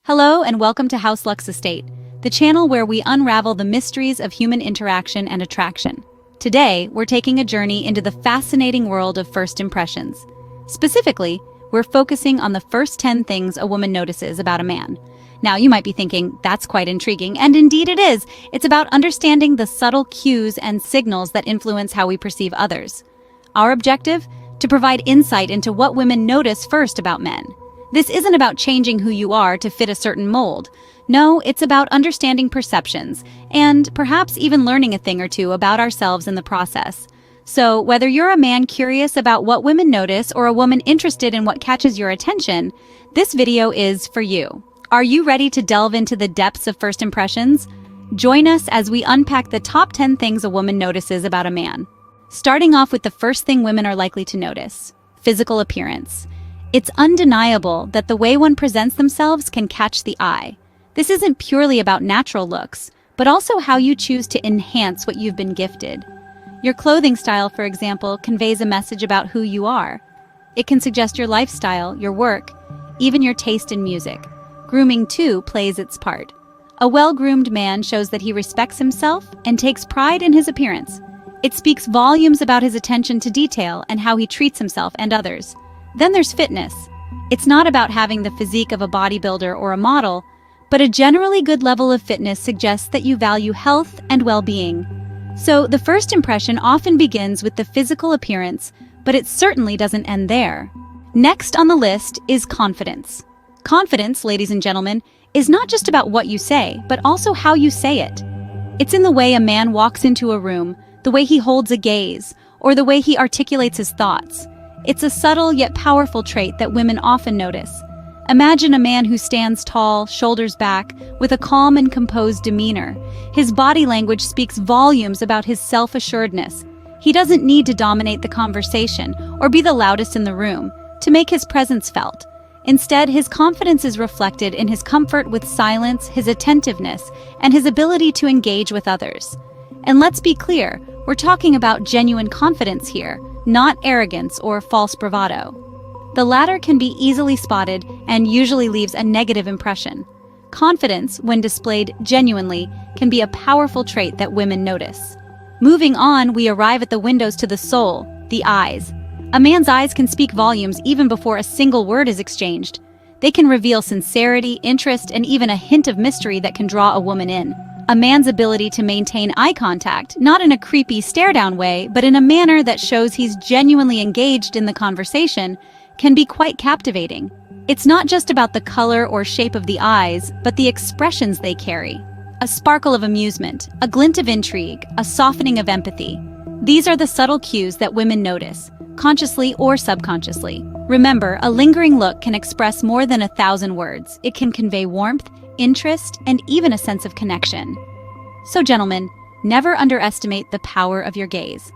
Hello and welcome to House Lux Estate, the channel where we unravel the mysteries of human interaction and attraction. Today, we're taking a journey into the fascinating world of first impressions. Specifically, we're focusing on the first 10 things a woman notices about a man. Now, you might be thinking, that's quite intriguing, and indeed it is. It's about understanding the subtle cues and signals that influence how we perceive others. Our objective? To provide insight into what women notice first about men. This isn't about changing who you are to fit a certain mold. No, it's about understanding perceptions, and perhaps even learning a thing or two about ourselves in the process. So, whether you're a man curious about what women notice or a woman interested in what catches your attention, this video is for you. Are you ready to delve into the depths of first impressions? Join us as we unpack the top 10 things a woman notices about a man. Starting off with the first thing women are likely to notice: physical appearance. It's undeniable that the way one presents themselves can catch the eye. This isn't purely about natural looks, but also how you choose to enhance what you've been gifted. Your clothing style, for example, conveys a message about who you are. It can suggest your lifestyle, your work, even your taste in music. Grooming, too, plays its part. A well-groomed man shows that he respects himself and takes pride in his appearance. It speaks volumes about his attention to detail and how he treats himself and others. Then there's fitness. It's not about having the physique of a bodybuilder or a model, but a generally good level of fitness suggests that you value health and well-being. So the first impression often begins with the physical appearance, but it certainly doesn't end there. Next on the list is confidence. Confidence, ladies and gentlemen, is not just about what you say, but also how you say it. It's in the way a man walks into a room, the way he holds a gaze, or the way he articulates his thoughts. It's a subtle yet powerful trait that women often notice. Imagine a man who stands tall, shoulders back, with a calm and composed demeanor. His body language speaks volumes about his self-assuredness. He doesn't need to dominate the conversation or be the loudest in the room to make his presence felt. Instead, his confidence is reflected in his comfort with silence, his attentiveness, and his ability to engage with others. And let's be clear, we're talking about genuine confidence here, not arrogance or false bravado. The latter can be easily spotted and usually leaves a negative impression. Confidence, when displayed genuinely, can be a powerful trait that women notice. Moving on, we arrive at the windows to the soul, the eyes. A man's eyes can speak volumes even before a single word is exchanged. They can reveal sincerity, interest, and even a hint of mystery that can draw a woman in. A man's ability to maintain eye contact, not in a creepy stare-down way, but in a manner that shows he's genuinely engaged in the conversation, can be quite captivating. It's not just about the color or shape of the eyes, but the expressions they carry. A sparkle of amusement, a glint of intrigue, a softening of empathy. These are the subtle cues that women notice, consciously or subconsciously. Remember, a lingering look can express more than 1,000 words. It can convey warmth, interest, and even a sense of connection. So, gentlemen, never underestimate the power of your gaze.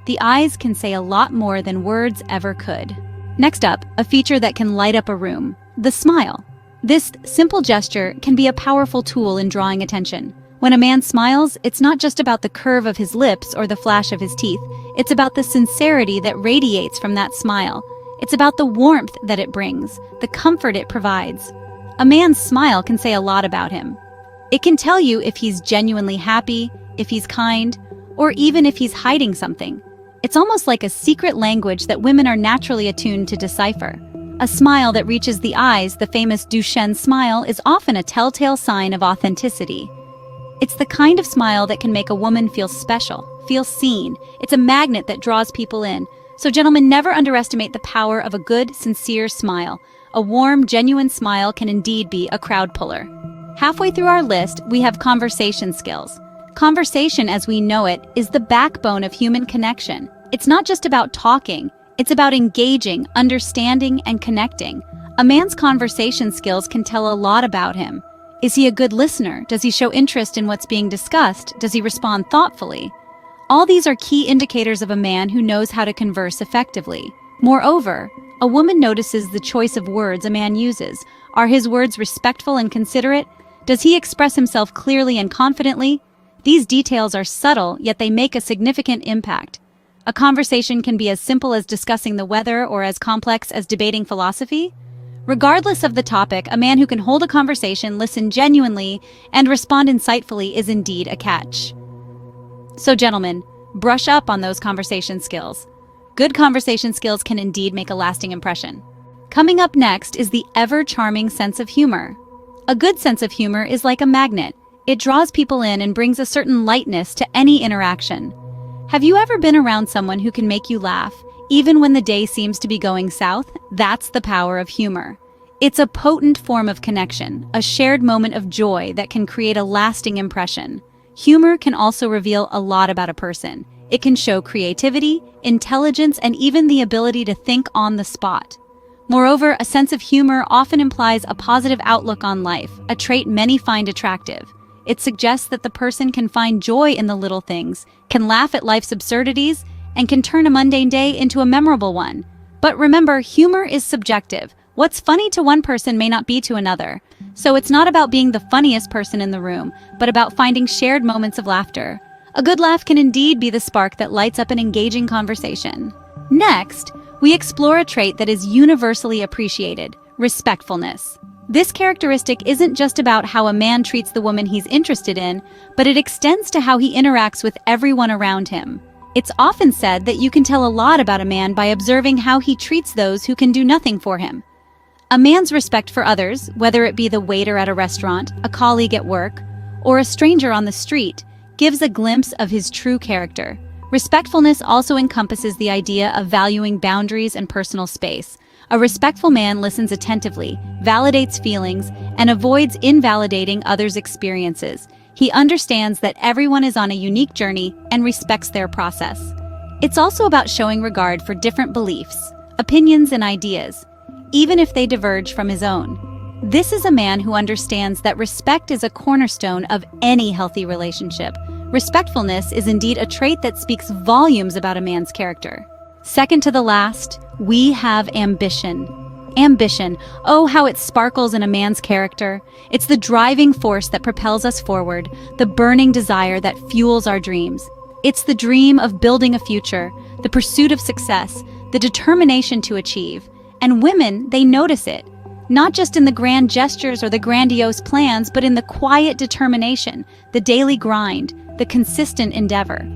The eyes can say a lot more than words ever could. Next up, a feature that can light up a room: the smile. This simple gesture can be a powerful tool in drawing attention. When a man smiles, it's not just about the curve of his lips or the flash of his teeth. It's about the sincerity that radiates from that smile. It's about the warmth that it brings, the comfort it provides. A man's smile can say a lot about him. It can tell you if he's genuinely happy, if he's kind, or even if he's hiding something. It's almost like a secret language that women are naturally attuned to decipher. A smile that reaches the eyes, the famous Duchenne smile, is often a telltale sign of authenticity. It's the kind of smile that can make a woman feel special, feel seen. It's a magnet that draws people in. So, gentlemen, never underestimate the power of a good, sincere smile. A warm, genuine smile can indeed be a crowd puller. Halfway through our list, we have conversation skills. Conversation, as we know it, is the backbone of human connection. It's not just about talking, it's about engaging, understanding, and connecting. A man's conversation skills can tell a lot about him. Is he a good listener? Does he show interest in what's being discussed? Does he respond thoughtfully? All these are key indicators of a man who knows how to converse effectively. Moreover, a woman notices the choice of words a man uses. Are his words respectful and considerate? Does he express himself clearly and confidently? These details are subtle, yet they make a significant impact. A conversation can be as simple as discussing the weather or as complex as debating philosophy. Regardless of the topic, a man who can hold a conversation, listen genuinely, and respond insightfully is indeed a catch. So gentlemen, brush up on those conversation skills. Good conversation skills can indeed make a lasting impression. Coming up next is the ever-charming sense of humor. A good sense of humor is like a magnet. It draws people in and brings a certain lightness to any interaction. Have you ever been around someone who can make you laugh, even when the day seems to be going south? That's the power of humor. It's a potent form of connection, a shared moment of joy that can create a lasting impression. Humor can also reveal a lot about a person. It can show creativity, intelligence, and even the ability to think on the spot. Moreover, a sense of humor often implies a positive outlook on life, a trait many find attractive. It suggests that the person can find joy in the little things, can laugh at life's absurdities, and can turn a mundane day into a memorable one. But remember, humor is subjective. What's funny to one person may not be to another. So it's not about being the funniest person in the room, but about finding shared moments of laughter. A good laugh can indeed be the spark that lights up an engaging conversation. Next, we explore a trait that is universally appreciated: respectfulness. This characteristic isn't just about how a man treats the woman he's interested in, but it extends to how he interacts with everyone around him. It's often said that you can tell a lot about a man by observing how he treats those who can do nothing for him. A man's respect for others, whether it be the waiter at a restaurant, a colleague at work, or a stranger on the street, gives a glimpse of his true character. Respectfulness also encompasses the idea of valuing boundaries and personal space. A respectful man listens attentively, validates feelings, and avoids invalidating others' experiences. He understands that everyone is on a unique journey and respects their process. It's also about showing regard for different beliefs, opinions, and ideas, even if they diverge from his own. This is a man who understands that respect is a cornerstone of any healthy relationship. Respectfulness is indeed a trait that speaks volumes about a man's character. Second to the last, we have ambition. Ambition, oh how it sparkles in a man's character. It's the driving force that propels us forward, the burning desire that fuels our dreams. It's the dream of building a future, the pursuit of success, the determination to achieve. And women, they notice it, not just in the grand gestures or the grandiose plans, but in the quiet determination, the daily grind, the consistent endeavor.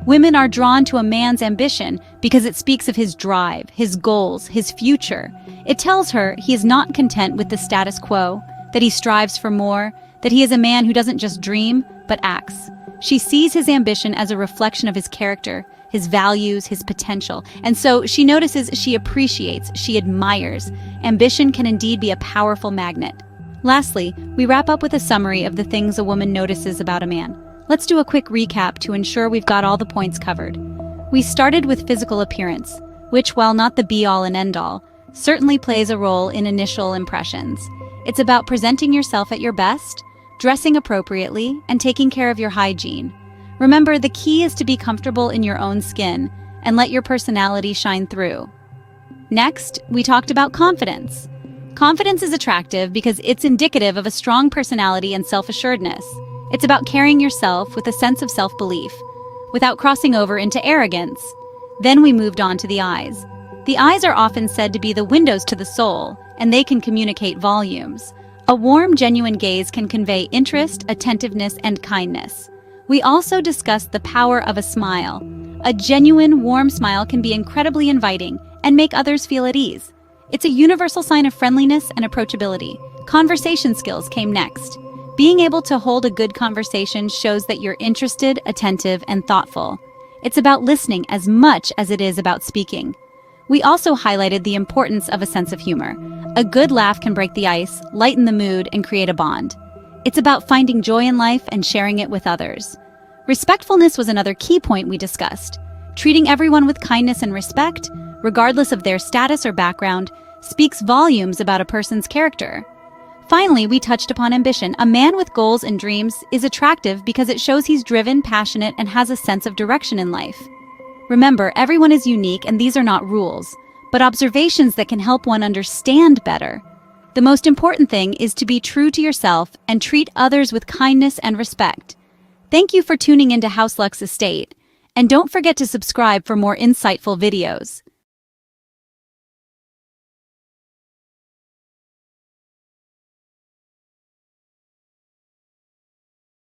Women are drawn to a man's ambition because it speaks of his drive, his goals, his future. It tells her he is not content with the status quo, that he strives for more, that he is a man who doesn't just dream, but acts. She sees his ambition as a reflection of his character, his values, his potential. And so she notices, she appreciates, she admires. Ambition can indeed be a powerful magnet. Lastly, we wrap up with a summary of the things a woman notices about a man. Let's do a quick recap to ensure we've got all the points covered. We started with physical appearance, which, while not the be-all and end-all, certainly plays a role in initial impressions. It's about presenting yourself at your best, dressing appropriately, and taking care of your hygiene. Remember, the key is to be comfortable in your own skin and let your personality shine through. Next, we talked about confidence. Confidence is attractive because it's indicative of a strong personality and self-assuredness. It's about carrying yourself with a sense of self-belief, without crossing over into arrogance. Then we moved on to the eyes. The eyes are often said to be the windows to the soul, and they can communicate volumes. A warm, genuine gaze can convey interest, attentiveness, and kindness. We also discussed the power of a smile. A genuine, warm smile can be incredibly inviting and make others feel at ease. It's a universal sign of friendliness and approachability. Conversation skills came next. Being able to hold a good conversation shows that you're interested, attentive, and thoughtful. It's about listening as much as it is about speaking. We also highlighted the importance of a sense of humor. A good laugh can break the ice, lighten the mood, and create a bond. It's about finding joy in life and sharing it with others. Respectfulness was another key point we discussed. Treating everyone with kindness and respect, regardless of their status or background, speaks volumes about a person's character. Finally, we touched upon ambition. A man with goals and dreams is attractive because it shows he's driven, passionate, and has a sense of direction in life. Remember, everyone is unique and these are not rules, but observations that can help one understand better. The most important thing is to be true to yourself and treat others with kindness and respect. Thank you for tuning into House Lux Estate, and don't forget to subscribe for more insightful videos.